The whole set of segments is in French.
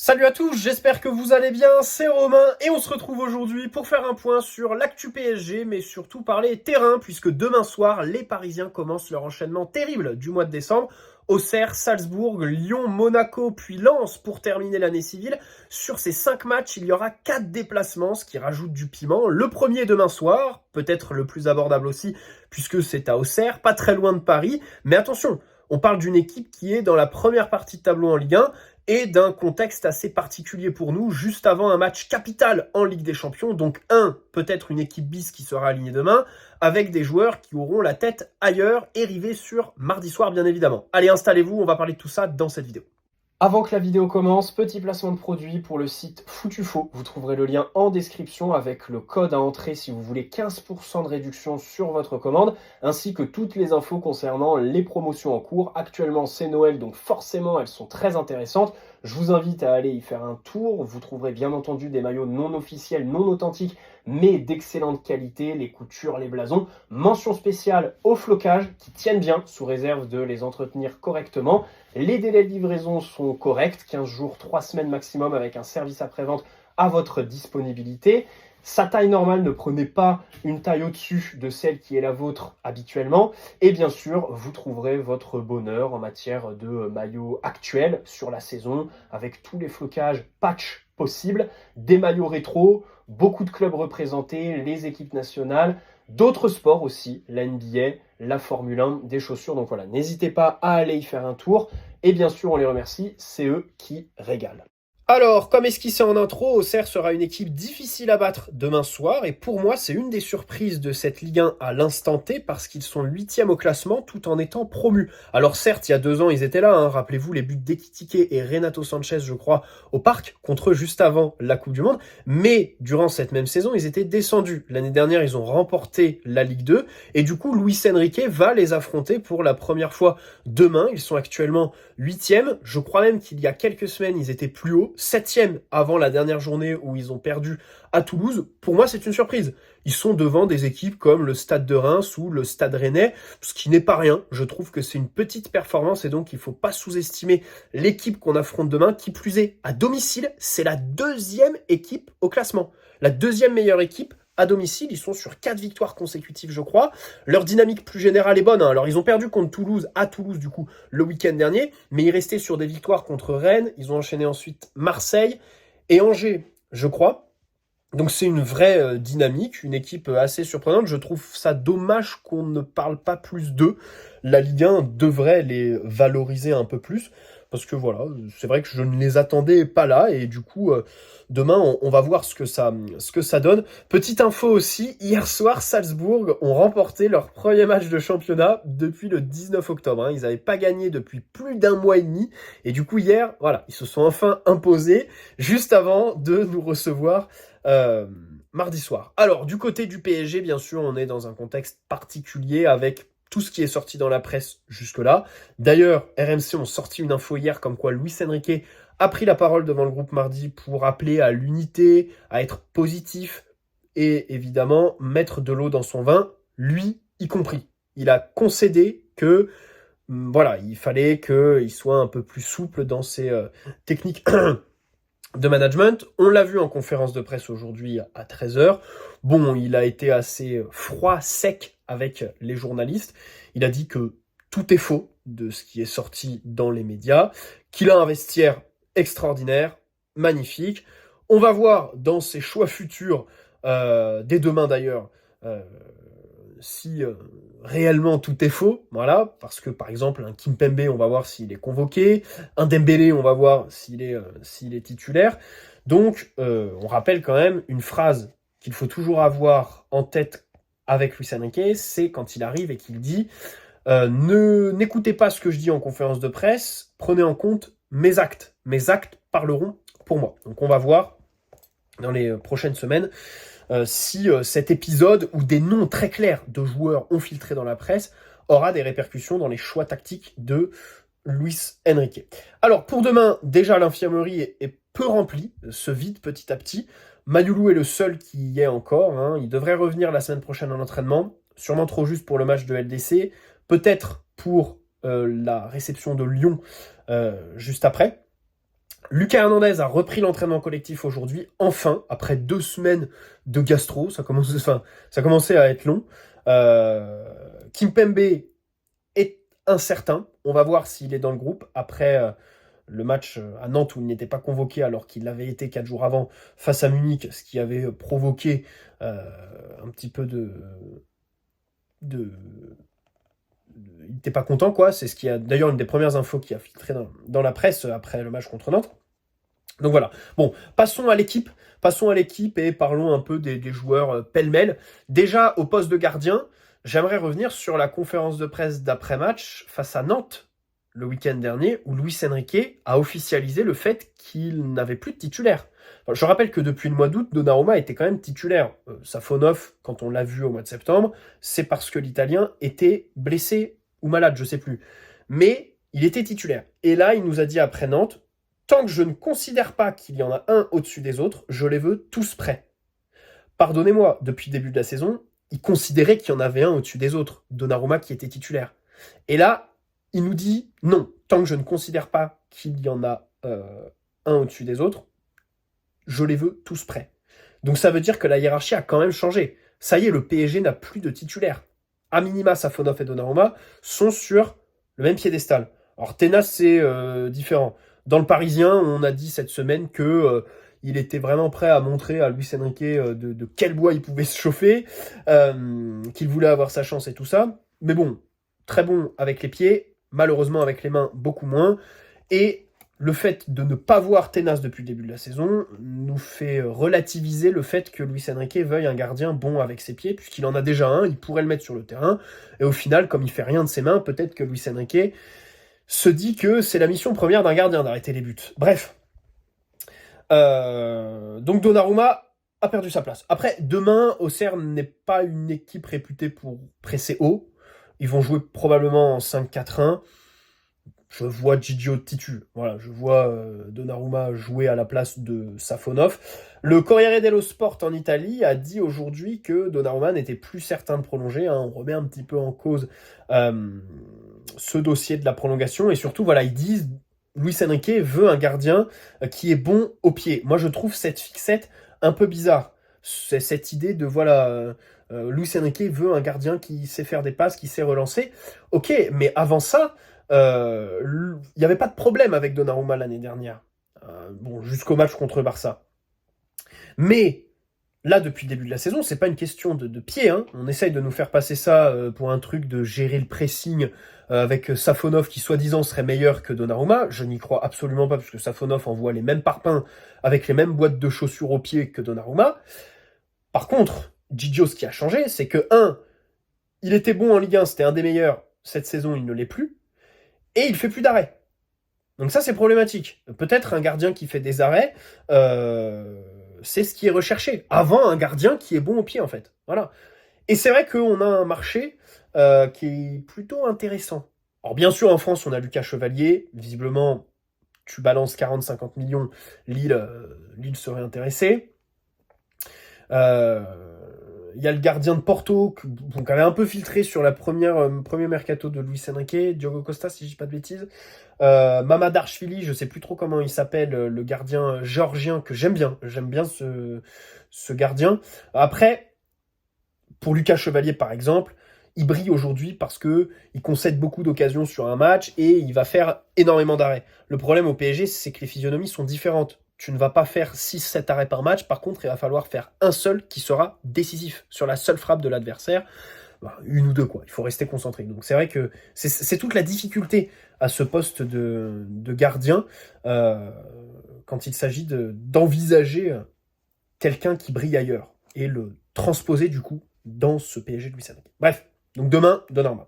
Salut à tous, j'espère que vous allez bien, c'est Romain et on se retrouve aujourd'hui pour faire un point sur l'actu PSG, mais surtout parler terrain, puisque demain soir, les Parisiens commencent leur enchaînement terrible du mois de décembre. Auxerre, Salzbourg, Lyon, Monaco, puis Lens pour terminer l'année civile. Sur ces 5 matchs, il y aura 4 déplacements, ce qui rajoute du piment. Le premier demain soir, peut-être le plus abordable aussi, puisque c'est à Auxerre, pas très loin de Paris. Mais attention, on parle d'une équipe qui est dans la première partie de tableau en Ligue 1, et d'un contexte assez particulier pour nous, juste avant un match capital en Ligue des Champions, donc peut-être une équipe bis qui sera alignée demain, avec des joueurs qui auront la tête ailleurs et rivés sur mardi soir bien évidemment. Allez, installez-vous, on va parler de tout ça dans cette vidéo. Avant que la vidéo commence, petit placement de produit pour le site Foutufo. Vous trouverez le lien en description avec le code à entrer si vous voulez 15% de réduction sur votre commande, ainsi que toutes les infos concernant les promotions en cours. Actuellement, c'est Noël, donc forcément, elles sont très intéressantes. Je vous invite à aller y faire un tour. Vous trouverez bien entendu des maillots non officiels, non authentiques, mais d'excellente qualité, les coutures, les blasons. Mention spéciale aux flocages qui tiennent bien, sous réserve de les entretenir correctement. Les délais de livraison sont corrects, 15 jours, 3 semaines maximum, avec un service après-vente à votre disponibilité. Sa taille normale, ne prenez pas une taille au-dessus de celle qui est la vôtre habituellement. Et bien sûr, vous trouverez votre bonheur en matière de maillots actuels sur la saison, avec tous les flocages patch possibles, des maillots rétro, beaucoup de clubs représentés, les équipes nationales, d'autres sports aussi, la NBA, la Formule 1, des chaussures. Donc voilà, n'hésitez pas à aller y faire un tour. Et bien sûr, on les remercie, c'est eux qui régalent. Alors, comme esquissé en intro, Auxerre sera une équipe difficile à battre demain soir, et pour moi, c'est une des surprises de cette Ligue 1 à l'instant T, parce qu'ils sont 8e au classement tout en étant promus. Alors certes, il y a 2 ans, ils étaient là, rappelez-vous les buts d'Ekitike et Renato Sanchez, je crois, au Parc, contre eux juste avant la Coupe du Monde, mais durant cette même saison, ils étaient descendus. L'année dernière, ils ont remporté la Ligue 2, et du coup, Luis Enrique va les affronter pour la première fois demain. Ils sont actuellement 8e, je crois même qu'il y a quelques semaines, ils étaient plus hauts, 7e avant la dernière journée où ils ont perdu à Toulouse. Pour moi, c'est une surprise. Ils sont devant des équipes comme le Stade de Reims ou le Stade Rennais, ce qui n'est pas rien. Je trouve que c'est une petite performance et donc il ne faut pas sous-estimer l'équipe qu'on affronte demain. Qui plus est, à domicile, c'est la 2e équipe au classement. La 2e meilleure équipe à domicile, ils sont sur 4 victoires consécutives, je crois. Leur dynamique plus générale est bonne. Alors, ils ont perdu contre Toulouse, à Toulouse, du coup, le week-end dernier, mais ils restaient sur des victoires contre Rennes. Ils ont enchaîné ensuite Marseille et Angers, je crois. Donc, c'est une vraie dynamique, une équipe assez surprenante. Je trouve ça dommage qu'on ne parle pas plus d'eux. La Ligue 1 devrait les valoriser un peu plus. Parce que voilà, c'est vrai que je ne les attendais pas là. Et du coup, demain, on va voir ce que ça donne. Petite info aussi, hier soir, Salzbourg ont remporté leur premier match de championnat depuis le 19 octobre. Ils n'avaient pas gagné depuis plus d'un mois et demi. Et du coup, hier, voilà, ils se sont enfin imposés juste avant de nous recevoir mardi soir. Alors, du côté du PSG, bien sûr, on est dans un contexte particulier avec tout ce qui est sorti dans la presse jusque-là. D'ailleurs, RMC ont sorti une info hier comme quoi Luis Enrique a pris la parole devant le groupe mardi pour appeler à l'unité, à être positif et évidemment mettre de l'eau dans son vin, lui y compris. Il a concédé que voilà, il fallait qu'il soit un peu plus souple dans ses techniques de management. On l'a vu en conférence de presse aujourd'hui à 13h. Bon, il a été assez froid, sec avec les journalistes. Il a dit que tout est faux de ce qui est sorti dans les médias, qu'il a un vestiaire extraordinaire, magnifique. On va voir dans ses choix futurs, dès demain d'ailleurs, si réellement tout est faux, voilà, parce que par exemple un Kimpembe, on va voir s'il est convoqué, un Dembélé, on va voir s'il est titulaire. Donc on rappelle quand même une phrase qu'il faut toujours avoir en tête avec Luis Enrique, c'est quand il arrive et qu'il dit n'écoutez pas ce que je dis en conférence de presse, prenez en compte mes actes parleront pour moi. Donc on va voir dans les prochaines semaines si cet épisode, où des noms très clairs de joueurs ont filtré dans la presse, aura des répercussions dans les choix tactiques de Luis Enrique. Alors pour demain, déjà l'infirmerie est peu remplie, se vide petit à petit. Mayoulou est le seul qui y est encore. Il devrait revenir la semaine prochaine en entraînement, sûrement trop juste pour le match de LDC, peut-être pour la réception de Lyon juste après. Lucas Hernandez a repris l'entraînement collectif aujourd'hui, enfin, après 2 semaines de gastro, ça commençait à être long. Kimpembe est incertain, on va voir s'il est dans le groupe après le match à Nantes où il n'était pas convoqué alors qu'il l'avait été 4 jours avant face à Munich, ce qui avait provoqué un petit peu de il n'était pas content, quoi. C'est ce qui a d'ailleurs une des premières infos qui a filtré dans la presse après le match contre Nantes. Donc voilà. Bon, passons à l'équipe. Et parlons un peu des joueurs pêle-mêle. Déjà, au poste de gardien, j'aimerais revenir sur la conférence de presse d'après-match face à Nantes le week-end dernier, où Luis Enrique a officialisé le fait qu'il n'avait plus de titulaire. Enfin, je rappelle que depuis le mois d'août, Donnarumma était quand même titulaire. Safonov, quand on l'a vu au mois de septembre, c'est parce que l'Italien était blessé ou malade, je sais plus. Mais il était titulaire. Et là, il nous a dit après Nantes, tant que je ne considère pas qu'il y en a un au-dessus des autres, je les veux tous prêts. Pardonnez-moi, depuis le début de la saison, il considérait qu'il y en avait un au-dessus des autres, Donnarumma qui était titulaire. Et là, il nous dit non, tant que je ne considère pas qu'il y en a un au-dessus des autres, je les veux tous prêts. Donc ça veut dire que la hiérarchie a quand même changé. Ça y est, le PSG n'a plus de titulaire. A minima, Safonov et Donnarumma sont sur le même piédestal. Alors Tenas, c'est différent. Dans le Parisien, on a dit cette semaine que il était vraiment prêt à montrer à Luis Enrique de quel bois il pouvait se chauffer, qu'il voulait avoir sa chance et tout ça. Mais bon, très bon avec les pieds, malheureusement avec les mains beaucoup moins. Et le fait de ne pas voir Tenas depuis le début de la saison nous fait relativiser le fait que Luis Enrique veuille un gardien bon avec ses pieds, puisqu'il en a déjà un, il pourrait le mettre sur le terrain. Et au final, comme il fait rien de ses mains, peut-être que Luis Enrique se dit que c'est la mission première d'un gardien d'arrêter les buts. Bref. Donc Donnarumma a perdu sa place. Après, demain, Auxerre n'est pas une équipe réputée pour presser haut. Ils vont jouer probablement en 5-4-1. Je vois Gigio titu. Voilà, je vois Donnarumma jouer à la place de Safonov. Le Corriere dello Sport en Italie a dit aujourd'hui que Donnarumma n'était plus certain de prolonger. On remet un petit peu en cause ce dossier de la prolongation. Et surtout, voilà, ils disent Luis Enrique veut un gardien qui est bon au pied. Moi, je trouve cette fixette un peu bizarre. C'est cette idée de, voilà, Luis Enrique veut un gardien qui sait faire des passes, qui sait relancer. Ok, mais avant ça, il n'y avait pas de problème avec Donnarumma l'année dernière. Bon, jusqu'au match contre Barça. Mais là, depuis le début de la saison, c'est pas une question de pied. Hein. On essaye de nous faire passer ça pour un truc de gérer le pressing avec Safonov qui, soi-disant, serait meilleur que Donnarumma. Je n'y crois absolument pas, parce que Safonov envoie les mêmes parpaings avec les mêmes boîtes de chaussures aux pieds que Donnarumma. Par contre, Gigio, ce qui a changé, c'est que, il était bon en Ligue 1, c'était un des meilleurs. Cette saison, il ne l'est plus. Et il fait plus d'arrêts. Donc ça, c'est problématique. Peut-être un gardien qui fait des arrêts, c'est ce qui est recherché. Avant, un gardien qui est bon au pied, en fait. Voilà. Et c'est vrai qu'on a un marché qui est plutôt intéressant. Alors bien sûr, en France, on a Lucas Chevalier. Visiblement, tu balances 40-50 millions, Lille serait intéressé. Il y a le gardien de Porto, qui avait un peu filtré sur la premier mercato de Luis Enrique, Diogo Costa, si je dis pas de bêtises. Mamadarshvili, je sais plus trop comment il s'appelle, le gardien géorgien que j'aime bien. J'aime bien ce gardien. Après, pour Lucas Chevalier, par exemple, il brille aujourd'hui parce que il concède beaucoup d'occasions sur un match et il va faire énormément d'arrêts. Le problème au PSG, c'est que les physionomies sont différentes. Tu ne vas pas faire 6-7 arrêts par match. Par contre, il va falloir faire un seul qui sera décisif sur la seule frappe de l'adversaire. Une ou deux, quoi. Il faut rester concentré. Donc c'est vrai que c'est toute la difficulté à ce poste de gardien quand il s'agit d'envisager quelqu'un qui brille ailleurs et le transposer du coup dans ce PSG de Luis Enrique. Bref, donc demain, Donnarumma.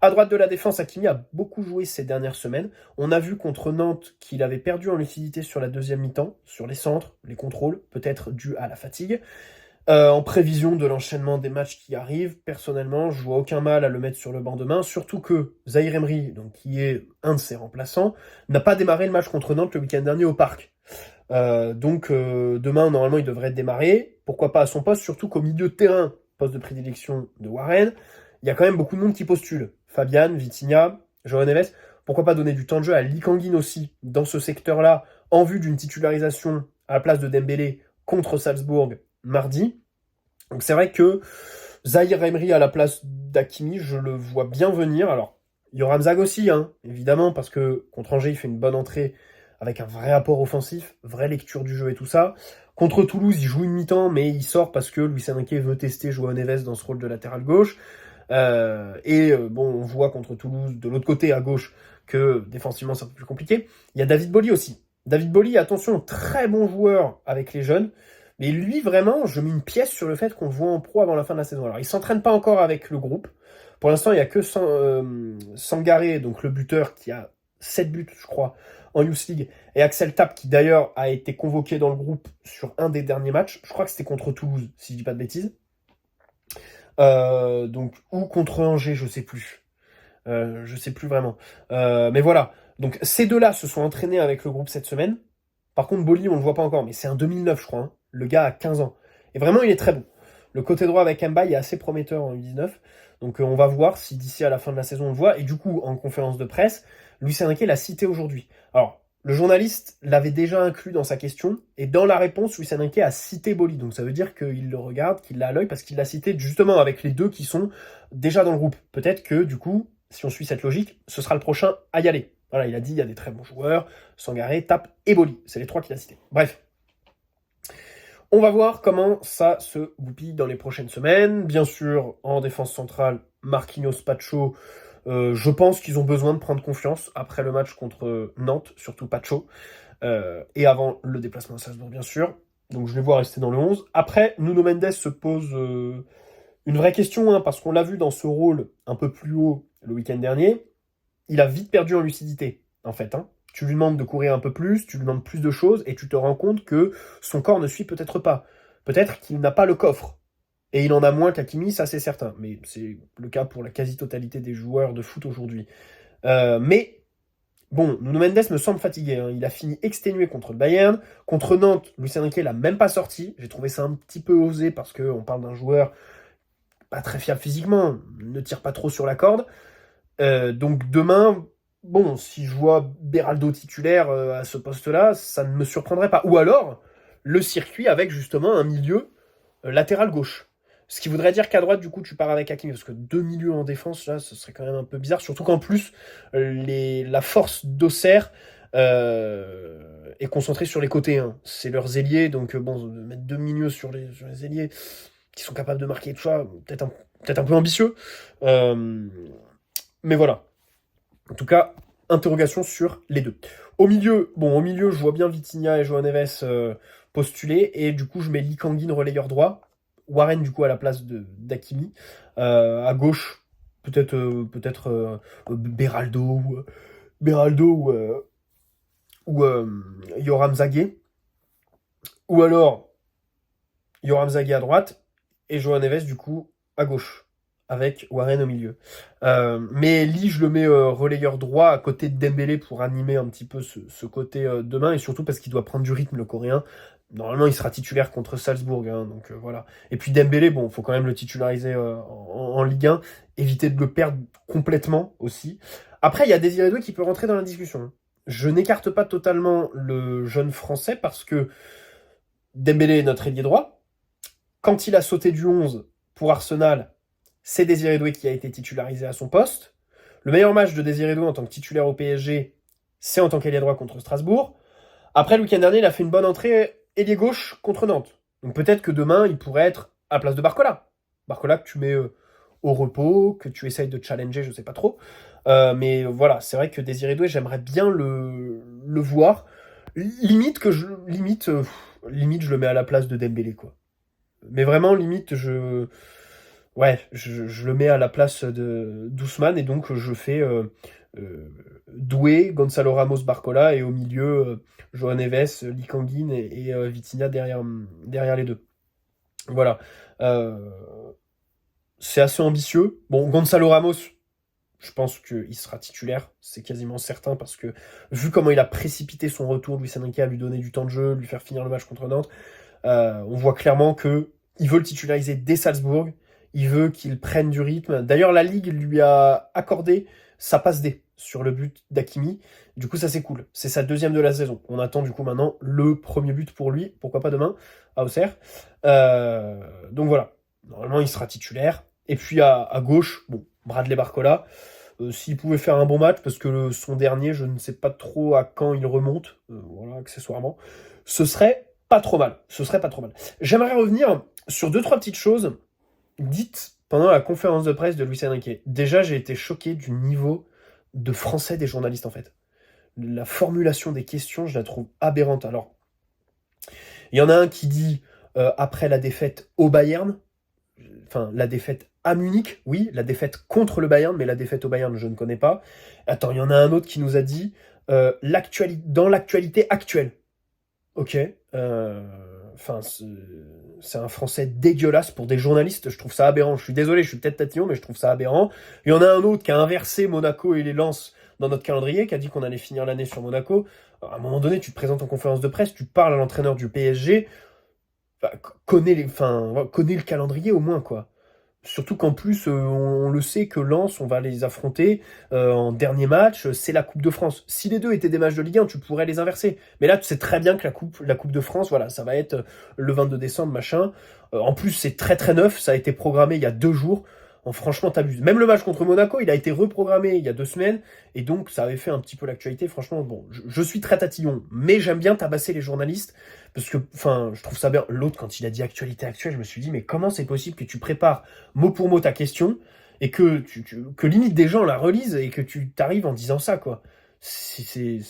À droite de la défense, Hakimi a beaucoup joué ces dernières semaines. On a vu contre Nantes qu'il avait perdu en lucidité sur la deuxième mi-temps, sur les centres, les contrôles, peut-être dû à la fatigue. En prévision de l'enchaînement des matchs qui arrivent, personnellement, je vois aucun mal à le mettre sur le banc demain, surtout que Zahir Emery, donc, qui est un de ses remplaçants, n'a pas démarré le match contre Nantes le week-end dernier au Parc. Donc demain, normalement, il devrait démarrer. Pourquoi pas à son poste, surtout qu'au milieu de terrain, poste de prédilection de Warren, il y a quand même beaucoup de monde qui postule. Fabian, Vitinha, João Neves. Pourquoi pas donner du temps de jeu à Lee Kang-in aussi, dans ce secteur-là, en vue d'une titularisation à la place de Dembélé contre Salzbourg mardi. Donc c'est vrai que Zahir Emery à la place d'Hakimi, je le vois bien venir. Alors, il y aura Mzag aussi, hein, évidemment, parce que contre Angers, il fait une bonne entrée avec un vrai apport offensif, vraie lecture du jeu et tout ça. Contre Toulouse, il joue une mi-temps, mais il sort parce que Luis Enrique veut tester João Neves dans ce rôle de latéral gauche. Bon, on voit contre Toulouse, de l'autre côté, à gauche, que défensivement, c'est un peu plus compliqué. Il y a David Boly aussi. David Boly, attention, très bon joueur avec les jeunes. Mais lui, vraiment, je mets une pièce sur le fait qu'on le voit en pro avant la fin de la saison. Alors, il s'entraîne pas encore avec le groupe. Pour l'instant, il n'y a que Sangaré, donc le buteur, qui a 7 buts, je crois, en Youth League, et Axel Tapp, qui d'ailleurs a été convoqué dans le groupe sur un des derniers matchs. Je crois que c'était contre Toulouse, si je dis pas de bêtises. Ou contre Angers, je sais plus. Je sais plus vraiment. Mais voilà. Donc, ces deux-là se sont entraînés avec le groupe cette semaine. Par contre, Boly, on le voit pas encore, mais c'est un 2009, je crois. Hein. Le gars a 15 ans. Et vraiment, il est très bon. Le côté droit avec Mbaye est assez prometteur en U19. Donc, on va voir si d'ici à la fin de la saison, on le voit. Et du coup, en conférence de presse, Luis Enrique l'a cité aujourd'hui. Alors, le journaliste l'avait déjà inclus dans sa question. Et dans la réponse, Luis Enrique a cité Boly. Donc, ça veut dire qu'il le regarde, qu'il l'a à l'œil, parce qu'il l'a cité justement avec les deux qui sont déjà dans le groupe. Peut-être que, du coup, si on suit cette logique, ce sera le prochain à y aller. Voilà, il a dit, il y a des très bons joueurs, Sangaré, Tapp et Boly. C'est les trois qu'il a cités. Bref. On va voir comment ça se goupille dans les prochaines semaines. Bien sûr, en défense centrale, Marquinhos, Pacho, je pense qu'ils ont besoin de prendre confiance après le match contre Nantes, surtout Pacho, et avant le déplacement à Salzbourg, bien sûr. Donc je les vois rester dans le 11. Après, Nuno Mendes se pose une vraie question, hein, parce qu'on l'a vu dans ce rôle un peu plus haut le week-end dernier. Il a vite perdu en lucidité, en fait. Hein. Tu lui demandes de courir un peu plus, tu lui demandes plus de choses, et tu te rends compte que son corps ne suit peut-être pas. Peut-être qu'il n'a pas le coffre. Et il en a moins qu'Hakimi, ça c'est certain. Mais c'est le cas pour la quasi-totalité des joueurs de foot aujourd'hui. Mais, bon, Nuno Mendes me semble fatigué. Hein. Il a fini exténué contre le Bayern. Contre Nantes, Luis Enrique l'a même pas sorti. J'ai trouvé ça un petit peu osé, parce qu'on parle d'un joueur pas très fiable physiquement, ne tire pas trop sur la corde. Donc demain, bon, si je vois Beraldo titulaire à ce poste-là, ça ne me surprendrait pas. Ou alors, le circuit avec justement un milieu latéral gauche. Ce qui voudrait dire qu'à droite, du coup, tu pars avec Hakimi, parce que deux milieux en défense, là, ce serait quand même un peu bizarre, surtout qu'en plus, la force d'Auxerre est concentrée sur les côtés. Hein. C'est leurs ailiers, donc bon, mettre deux milieux sur les ailiers qui sont capables de marquer tout ça, peut-être un peu ambitieux. Mais voilà. En tout cas, interrogation sur les deux. Au milieu, je vois bien Vitinha et João Neves postuler, et du coup, je mets Lee Kangin relayeur droit, Warren du coup à la place d'Hakimi, à gauche, peut-être Beraldo ou Yoram Zagué, ou alors Yoram Zagué à droite, et João Neves du coup à gauche, avec Warren au milieu. Mais Lee, je le mets relayeur droit à côté de Dembélé pour animer un petit peu ce côté demain, et surtout parce qu'il doit prendre du rythme, le Coréen. Normalement, il sera titulaire contre Salzbourg, hein, donc voilà. Et puis Dembélé, bon, faut quand même le titulariser en Ligue 1, éviter de le perdre complètement aussi. Après, il y a Désiré Doué qui peut rentrer dans la discussion. Je n'écarte pas totalement le jeune Français, parce que Dembélé est notre ailier droit. Quand il a sauté du 11 pour Arsenal, c'est Désiré Doué qui a été titularisé à son poste. Le meilleur match de Désiré Doué en tant que titulaire au PSG, c'est en tant qu'ailier droit contre Strasbourg. Après, le week-end dernier, il a fait une bonne entrée ailier gauche contre Nantes. Donc peut-être que demain, il pourrait être à la place de Barcola. Barcola que tu mets au repos, que tu essayes de challenger, je sais pas trop. Mais voilà, c'est vrai que Désiré Doué, j'aimerais bien le voir. Limite, je le mets à la place de Dembélé, quoi. Mais vraiment, limite, je le mets à la place d'Ousmane, et donc je fais Doué, Gonzalo Ramos, Barcola, et au milieu, João Neves, Lee Kangin et Vitinha derrière les deux. Voilà. C'est assez ambitieux. Bon, Gonzalo Ramos, je pense qu'il sera titulaire, c'est quasiment certain, parce que vu comment il a précipité son retour, Luis Enrique, à lui donner du temps de jeu, lui faire finir le match contre Nantes, on voit clairement que il veut le titulariser dès Salzbourg, il veut qu'il prenne du rythme. D'ailleurs, la Ligue lui a accordé sa passe D sur le but d'Hakimi. Du coup, ça c'est cool. C'est sa deuxième de la saison. On attend du coup maintenant le premier but pour lui. Pourquoi pas demain à Auxerre. Donc voilà. Normalement, il sera titulaire. Et puis à gauche, bon, Bradley Barcola. S'il pouvait faire un bon match, parce que son dernier, je ne sais pas trop à quand il remonte, voilà, accessoirement, ce serait pas trop mal. Ce serait pas trop mal. J'aimerais revenir sur 2-3 petites choses dites pendant la conférence de presse de Luis Enrique. Déjà, j'ai été choqué du niveau de français des journalistes, en fait. La formulation des questions, je la trouve aberrante. Alors, il y en a un qui dit, après la défaite au Bayern, enfin, la défaite à Munich, oui, la défaite contre le Bayern, mais la défaite au Bayern, je ne connais pas. Attends, il y en a un autre qui nous a dit, dans l'actualité actuelle. Ok. Enfin, c'est un français dégueulasse pour des journalistes. Je trouve ça aberrant. Je suis désolé, je suis peut-être tatillon, mais je trouve ça aberrant. Il y en a un autre qui a inversé Monaco et les Lens dans notre calendrier, qui a dit qu'on allait finir l'année sur Monaco. Alors, à un moment donné, tu te présentes en conférence de presse, tu parles à l'entraîneur du PSG. Enfin, connais le calendrier au moins, quoi. Surtout qu'en plus, on le sait que Lens, on va les affronter en dernier match, c'est la Coupe de France. Si les deux étaient des matchs de Ligue 1, tu pourrais les inverser. Mais là, tu sais très bien que la coupe de France, voilà, ça va être le 22 décembre, machin. En plus, c'est très très neuf, ça a été programmé il y a 2 jours. Franchement, t'abuses. Même le match contre Monaco, il a été reprogrammé il y a 2 semaines, et donc ça avait fait un petit peu l'actualité. Franchement, bon, je suis très tatillon, mais j'aime bien tabasser les journalistes, parce que, enfin, je trouve ça bien. L'autre, quand il a dit actualité actuelle, je me suis dit, mais comment c'est possible que tu prépares mot pour mot ta question, et que que limite des gens la relisent, et que tu t'arrives en disant ça, quoi. C'est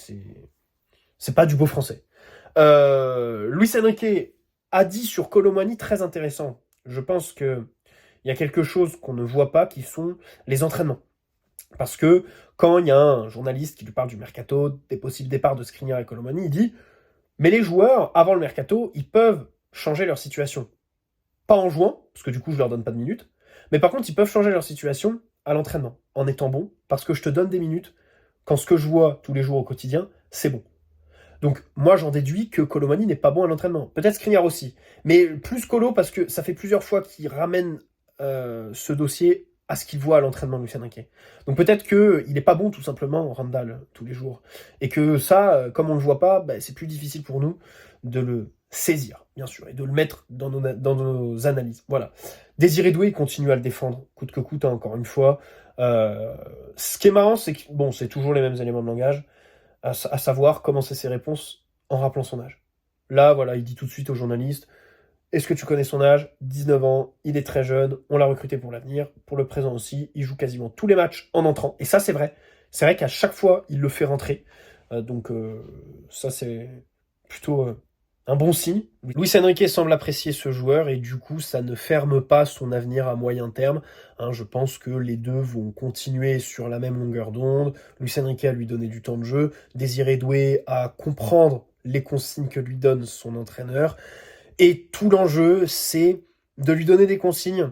pas du beau français. Luis Enrique a dit sur Colomani, très intéressant. Je pense que il y a quelque chose qu'on ne voit pas, qui sont les entraînements. Parce que quand il y a un journaliste qui lui parle du mercato, des possibles départs de Skriniar et Colomani, il dit « Mais les joueurs, avant le mercato, ils peuvent changer leur situation. Pas en jouant, parce que du coup, je leur donne pas de minutes, mais par contre, ils peuvent changer leur situation à l'entraînement, en étant bons, parce que je te donne des minutes, quand ce que je vois tous les jours au quotidien, c'est bon. » Donc moi j'en déduis que Colomani n'est pas bon à l'entraînement. Peut-être Skriniar aussi. Mais plus Colo parce que ça fait plusieurs fois qu'il ramène ce dossier à ce qu'il voit à l'entraînement de Lucien Riquet. Donc peut-être qu'il n'est pas bon tout simplement Randall tous les jours. Et que ça, comme on ne le voit pas, c'est plus difficile pour nous de le saisir, bien sûr, et de le mettre dans nos analyses. Voilà. Désiré Doué, il continue à le défendre, coûte que coûte, hein, encore une fois. Ce qui est marrant, c'est que bon, c'est toujours les mêmes éléments de langage, à savoir commencer ses réponses en rappelant son âge. Là, voilà, il dit tout de suite aux journalistes, est-ce que tu connais son âge? 19 ans, il est très jeune, on l'a recruté pour l'avenir, pour le présent aussi, il joue quasiment tous les matchs en entrant, et ça c'est vrai. C'est vrai qu'à chaque fois, il le fait rentrer. Donc ça c'est plutôt un bon signe. Luis Enrique semble apprécier ce joueur, et du coup, ça ne ferme pas son avenir à moyen terme. Je pense que les deux vont continuer sur la même longueur d'onde. Luis Enrique a lui donné du temps de jeu, Désiré Doué à comprendre les consignes que lui donne son entraîneur. Et tout l'enjeu, c'est de lui donner des consignes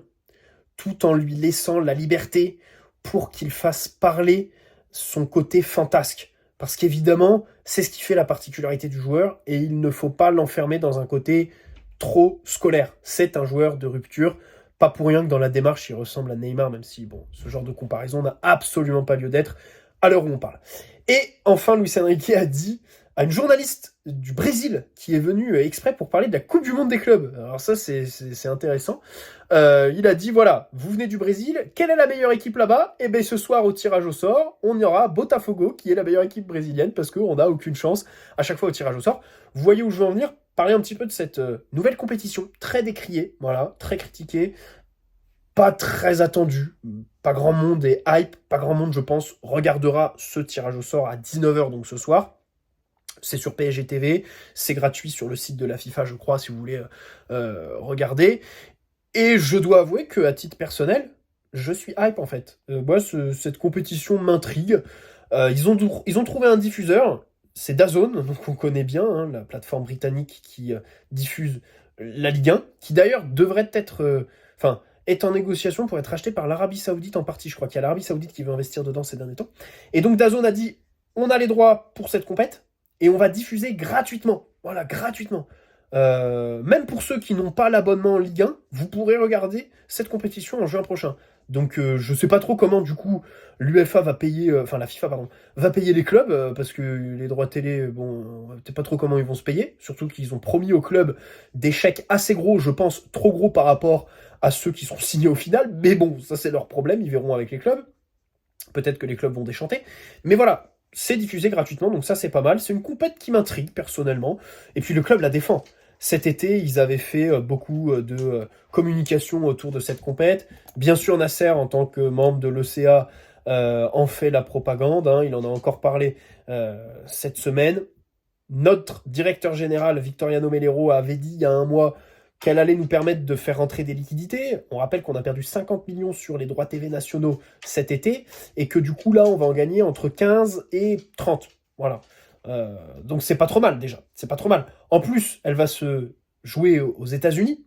tout en lui laissant la liberté pour qu'il fasse parler son côté fantasque. Parce qu'évidemment, c'est ce qui fait la particularité du joueur, et il ne faut pas l'enfermer dans un côté trop scolaire. C'est un joueur de rupture, pas pour rien que dans la démarche, il ressemble à Neymar, même si bon, ce genre de comparaison n'a absolument pas lieu d'être à l'heure où on parle. Et enfin, Luis Enrique a dit à une journaliste du Brésil qui est venue exprès pour parler de la Coupe du Monde des clubs. Alors ça, c'est intéressant. Il a dit, voilà, vous venez du Brésil, quelle est la meilleure équipe là-bas? Eh bien, ce soir, au tirage au sort, on y aura Botafogo, qui est la meilleure équipe brésilienne, parce qu'on n'a aucune chance à chaque fois au tirage au sort. Vous voyez où je veux en venir? Parler un petit peu de cette nouvelle compétition, très décriée, voilà, très critiquée, pas très attendue, pas grand monde est hype, pas grand monde, je pense, regardera ce tirage au sort à 19h, donc ce soir. C'est sur PSG TV, c'est gratuit sur le site de la FIFA, je crois, si vous voulez regarder. Et je dois avouer qu'à titre personnel, je suis hype en fait. Moi, cette compétition m'intrigue. Ils ont trouvé un diffuseur, c'est DAZN, donc on connaît bien, hein, la plateforme britannique qui diffuse la Ligue 1, qui d'ailleurs devrait être... est en négociation pour être acheté par l'Arabie Saoudite en partie. Je crois qu'il y a l'Arabie Saoudite qui veut investir dedans ces derniers temps. Et donc DAZN a dit, on a les droits pour cette compète, et on va diffuser gratuitement. Voilà, gratuitement. Même pour ceux qui n'ont pas l'abonnement en Ligue 1, vous pourrez regarder cette compétition en juin prochain. Donc je sais pas trop comment du coup l'UEFA va payer, enfin la FIFA pardon, va payer les clubs, parce que les droits télé, bon, on va peut-être pas trop comment ils vont se payer, surtout qu'ils ont promis aux clubs des chèques assez gros, je pense trop gros par rapport à ceux qui sont signés au final, mais bon, ça c'est leur problème, ils verront avec les clubs, peut-être que les clubs vont déchanter, mais voilà, c'est diffusé gratuitement, donc ça c'est pas mal, c'est une compète qui m'intrigue personnellement, et puis le club la défend. Cet été, ils avaient fait beaucoup de communication autour de cette compète. Bien sûr, Nasser, en tant que membre de l'ECA, en fait la propagande. Hein, il en a encore parlé cette semaine. Notre directeur général, Victoriano Melero, avait dit il y a un mois qu'elle allait nous permettre de faire rentrer des liquidités. On rappelle qu'on a perdu 50 millions sur les droits TV nationaux cet été, et que du coup, là, on va en gagner entre 15 et 30. Voilà. Donc c'est pas trop mal déjà, c'est pas trop mal. En plus, elle va se jouer aux États-Unis,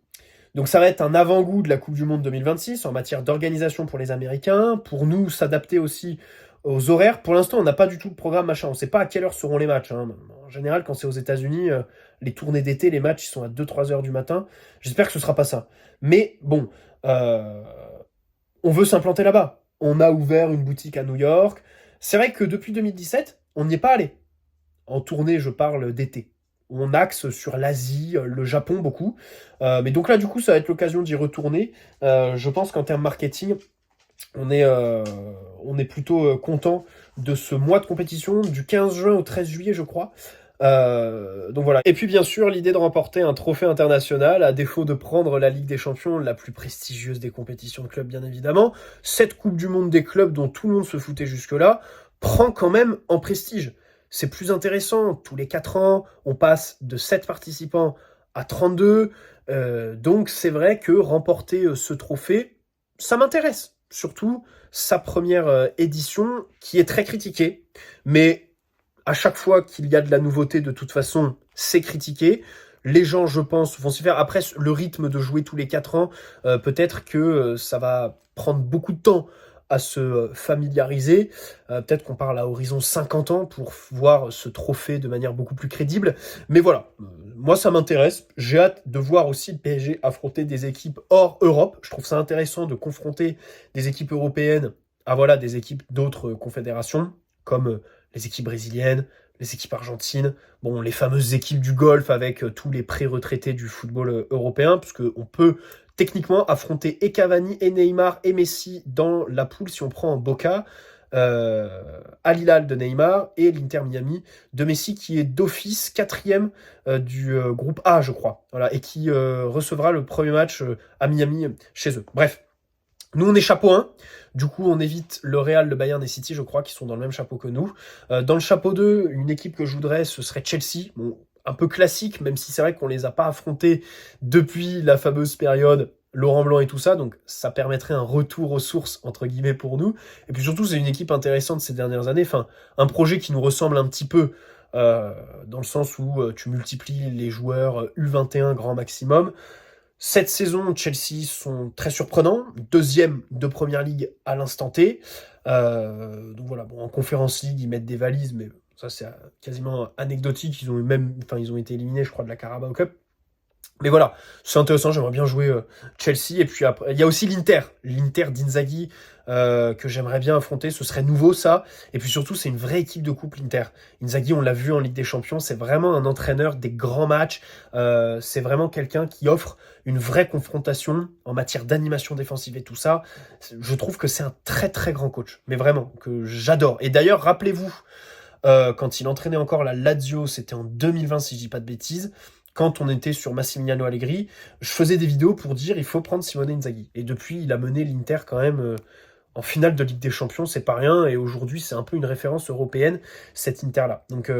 donc ça va être un avant-goût de la Coupe du Monde 2026 en matière d'organisation pour les Américains, pour nous s'adapter aussi aux horaires. Pour l'instant, on n'a pas du tout de programme machin, on sait pas à quelle heure seront les matchs. Hein. En général, quand c'est aux États-Unis, les tournées d'été, les matchs, ils sont à 2-3 heures du matin. J'espère que ce sera pas ça. Mais bon, on veut s'implanter là-bas. On a ouvert une boutique à New York. C'est vrai que depuis 2017, on n'y est pas allé. En tournée, je parle d'été. On axe sur l'Asie, le Japon beaucoup. Mais donc là, du coup, ça va être l'occasion d'y retourner. Je pense qu'en termes marketing, on est plutôt content de ce mois de compétition, du 15 juin au 13 juillet, je crois. Donc voilà. Et puis bien sûr, l'idée de remporter un trophée international, à défaut de prendre la Ligue des Champions, la plus prestigieuse des compétitions de clubs, bien évidemment. Cette Coupe du Monde des clubs dont tout le monde se foutait jusque-là, prend quand même en prestige. C'est plus intéressant. Tous les 4 ans, on passe de 7 participants à 32. Donc c'est vrai que remporter ce trophée, ça m'intéresse. Surtout sa première édition, qui est très critiquée. Mais à chaque fois qu'il y a de la nouveauté, de toute façon, c'est critiqué. Les gens, je pense, vont s'y faire. Après, le rythme de jouer tous les 4 ans, peut-être que ça va prendre beaucoup de temps à se familiariser. Peut-être qu'on parle à horizon 50 ans pour voir ce trophée de manière beaucoup plus crédible. Mais voilà, moi ça m'intéresse. J'ai hâte de voir aussi le PSG affronter des équipes hors Europe. Je trouve ça intéressant de confronter des équipes européennes à voilà, des équipes d'autres confédérations, comme les équipes brésiliennes, les équipes argentines, bon, les fameuses équipes du Golfe avec tous les pré-retraités du football européen, puisque on peut techniquement affronter et Cavani, et Neymar, et Messi dans la poule si on prend en Boca, Al Hilal de Neymar et l'Inter Miami de Messi, qui est d'office 4e du groupe A, je crois, voilà, et qui recevra le premier match à Miami chez eux. Bref. Nous, on est chapeau 1. Du coup, on évite le Real, le Bayern et City, je crois, qui sont dans le même chapeau que nous. Dans le chapeau 2, une équipe que je voudrais, ce serait Chelsea. Bon, un peu classique, même si c'est vrai qu'on les a pas affrontés depuis la fameuse période Laurent Blanc et tout ça. Donc, ça permettrait un retour aux sources, entre guillemets, pour nous. Et puis surtout, c'est une équipe intéressante ces dernières années. Enfin, un projet qui nous ressemble un petit peu, dans le sens où tu multiplies les joueurs U21 grand maximum. Cette saison, Chelsea sont très surprenants, 2e de Première Ligue à l'instant T. Donc voilà, bon, en Conference League, ils mettent des valises, mais ça c'est quasiment anecdotique. Ils ont été éliminés, je crois, de la Carabao Cup. Mais voilà, c'est intéressant, j'aimerais bien jouer Chelsea. Et puis après, il y a aussi l'Inter d'Inzaghi, que j'aimerais bien affronter. Ce serait nouveau, ça. Et puis surtout, c'est une vraie équipe de coupe, l'Inter. Inzaghi, on l'a vu en Ligue des Champions, c'est vraiment un entraîneur des grands matchs. C'est vraiment quelqu'un qui offre une vraie confrontation en matière d'animation défensive et tout ça. Je trouve que c'est un très très grand coach, mais vraiment, que j'adore. Et d'ailleurs, rappelez-vous, quand il entraînait encore la Lazio, c'était en 2020 si je dis pas de bêtises, quand on était sur Massimiliano Allegri, je faisais des vidéos pour dire il faut prendre Simone Inzaghi. Et depuis, il a mené l'Inter quand même en finale de Ligue des Champions, c'est pas rien. Et aujourd'hui, c'est un peu une référence européenne, cet Inter-là. Donc,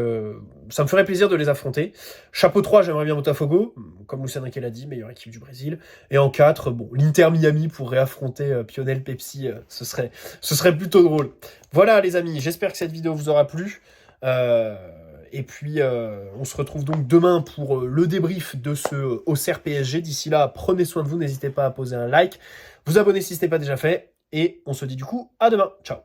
ça me ferait plaisir de les affronter. Chapeau 3, j'aimerais bien Botafogo, comme Luciano Enrique l'a dit, meilleure équipe du Brésil. Et en 4, bon, l'Inter Miami pour réaffronter Pionel Pepsi, ce serait plutôt drôle. Voilà les amis, j'espère que cette vidéo vous aura plu. Et puis, on se retrouve donc demain pour le débrief de ce Auxerre PSG. D'ici là, prenez soin de vous, n'hésitez pas à poser un like, vous abonner si ce n'est pas déjà fait. Et on se dit du coup à demain. Ciao.